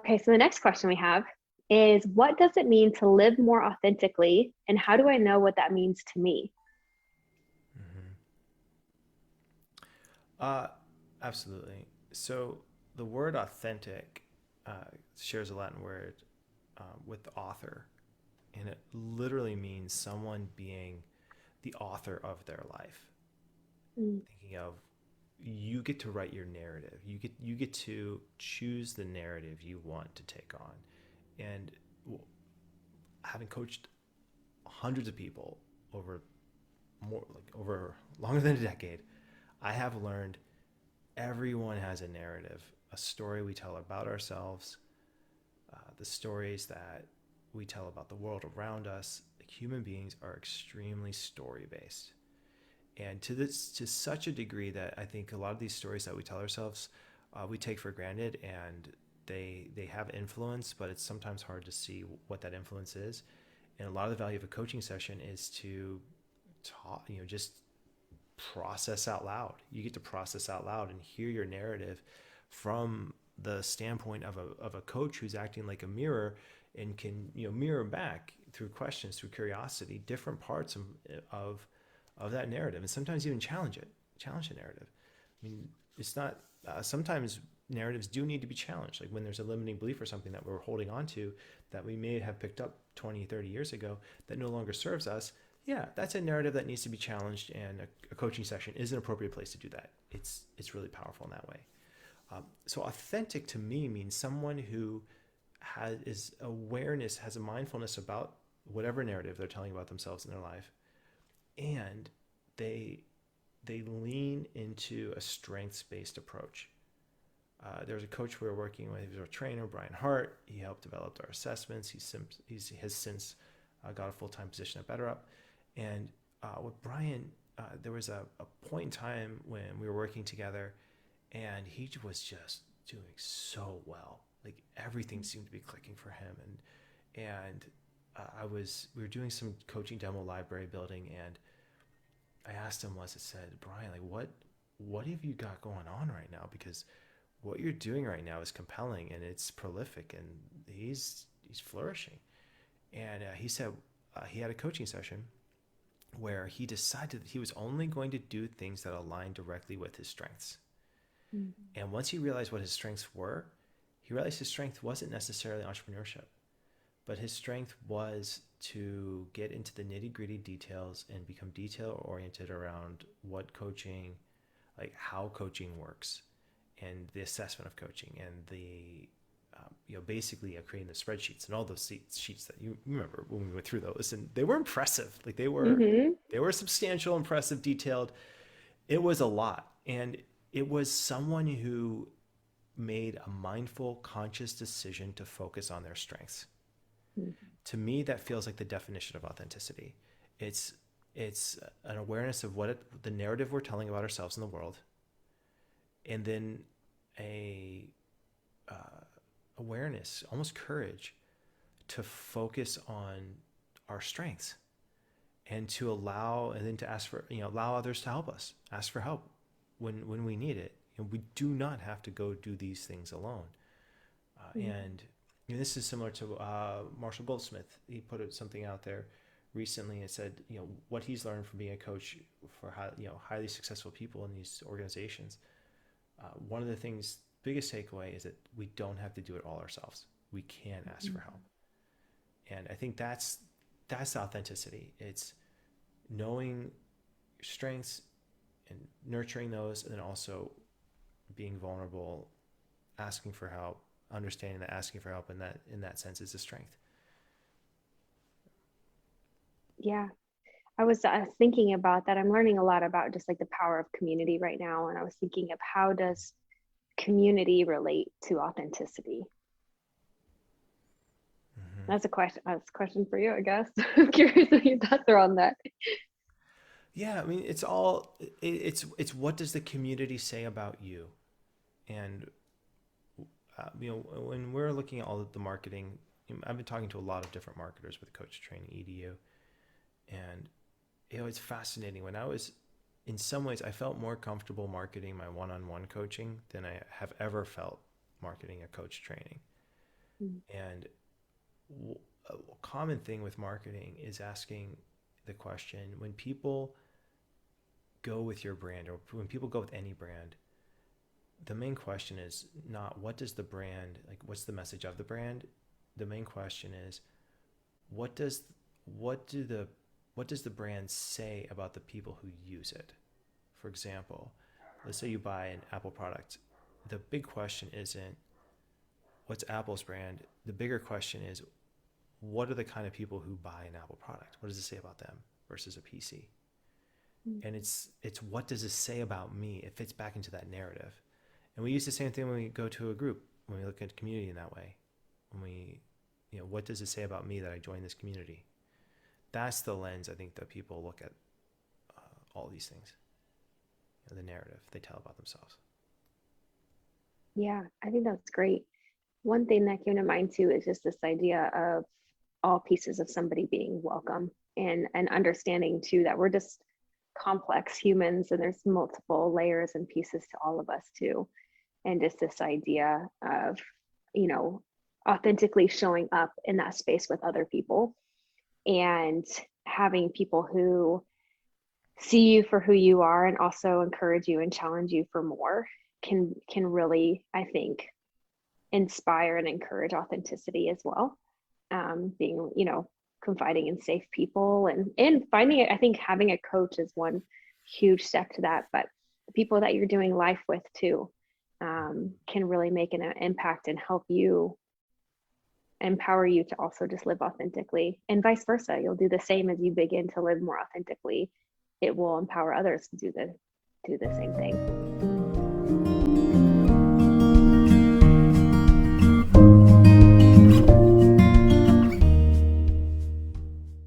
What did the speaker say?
Okay, so the next question we have is, what does it mean to live more authentically, and how do I know what that means to me? Hmm. Uh, Absolutely. So the word authentic shares a Latin word with author, and it literally means someone being the author of their life. Mm, Thinking of, you get to write your narrative. You get to choose the narrative you want to take on. And having coached hundreds of people over over longer than a decade, I have learned everyone has a narrative, a story we tell about ourselves, the stories that we tell about the world around us. Human beings are extremely story based, and to such a degree that I think a lot of these stories that we tell ourselves, we take for granted, and they have influence, but it's sometimes hard to see what that influence is. And a lot of the value of a coaching session is to talk, just process out loud. You get to process out loud and hear your narrative from the standpoint of a coach who's acting like a mirror and can mirror back through questions, through curiosity, different parts of that narrative, and sometimes even challenge the narrative. I mean, it's not sometimes narratives do need to be challenged, like when there's a limiting belief or something that we're holding on to that we may have picked up 20, 30 years ago that no longer serves us. Yeah, that's a narrative that needs to be challenged, and a coaching session is an appropriate place to do that. It's really powerful in that way. So authentic to me means someone who is awareness, has a mindfulness about whatever narrative they're telling about themselves in their life, and they they lean into a strengths based approach. There's a coach we were working with, he was a trainer, Brian Hart. He helped develop our assessments. He has since got a full time position at BetterUp. And with Brian, there was a point in time when we were working together, and he was just doing so well. Like everything seemed to be clicking for him, and we were doing some coaching demo library building, and I asked him once. I said, Brian, like what have you got going on right now? Because what you're doing right now is compelling and it's prolific, and he's flourishing. And he said he had a coaching session where he decided that he was only going to do things that aligned directly with his strengths. mm, And once he realized what his strengths were, he realized his strength wasn't necessarily entrepreneurship, but his strength was to get into the nitty gritty details and become detail oriented around what coaching, like how coaching works, and the assessment of coaching, and the basically creating the spreadsheets and all those sheets that you remember when we went through those, and they were impressive. Like mm-hmm, they were substantial, impressive, detailed. It was a lot, and it was someone who made a mindful, conscious decision to focus on their strengths. mm-hmm, To me, that feels like the definition of authenticity. It's it's an awareness of the narrative we're telling about ourselves in the world, and then a awareness, almost courage, to focus on our strengths, and to allow, and then to ask for, allow others to help us, ask for help when we need it. We do not have to go do these things alone. And this is similar to Marshall Goldsmith. He put something out there recently. It said, what he's learned from being a coach for highly successful people in these organizations. One of the things, biggest takeaway, is that we don't have to do it all ourselves. We can ask for help, and I think that's authenticity. It's knowing your strengths and nurturing those, and then also being vulnerable, asking for help, understanding that asking for help in that sense is a strength. yeah. I was thinking about that. I'm learning a lot about just like the power of community right now. And I was thinking of, how does community relate to authenticity? Mm-hmm. That's a question. That's a question for you, I guess. I'm curious what your thoughts are on that. Yeah, I mean, it's what does the community say about you? And when we're looking at all of the marketing, I've been talking to a lot of different marketers with Coach Training EDU, and it's fascinating. When I was, in some ways, I felt more comfortable marketing my one-on-one coaching than I have ever felt marketing a coach training. Mm. And a common thing with marketing is asking the question, when people go with your brand, or when people go with any brand, the main question is not what does the brand, like what's the message of the brand. The main question is what does what do the what does the brand say about the people who use it. For example, let's say you buy an Apple product. The big question isn't what's Apple's brand. The bigger question is what are the kind of people who buy an Apple product? What does it say about them versus a PC? Mm. And it's what does this say about me? It fits back into that narrative. And we use the same thing when we go to a group, when we look at community in that way. When we, what does it say about me that I joined this community? That's the lens I think that people look at all these things. The narrative they tell about themselves. Yeah, I think that's great. One thing that came to mind too is just this idea of all pieces of somebody being welcome, and understanding too that we're just complex humans and there's multiple layers and pieces to all of us too. And just this idea of, you know, authentically showing up in that space with other people, and having people who see you for who you are and also encourage you and challenge you for more can really, I think, inspire and encourage authenticity as well. Being, confiding in safe people, and finding it, I think having a coach is one huge step to that, but the people that you're doing life with too, can really make an impact and help you, empower you to also just live authentically, and vice versa. You'll do the same as you begin to live more authentically. It will empower others to do the same thing.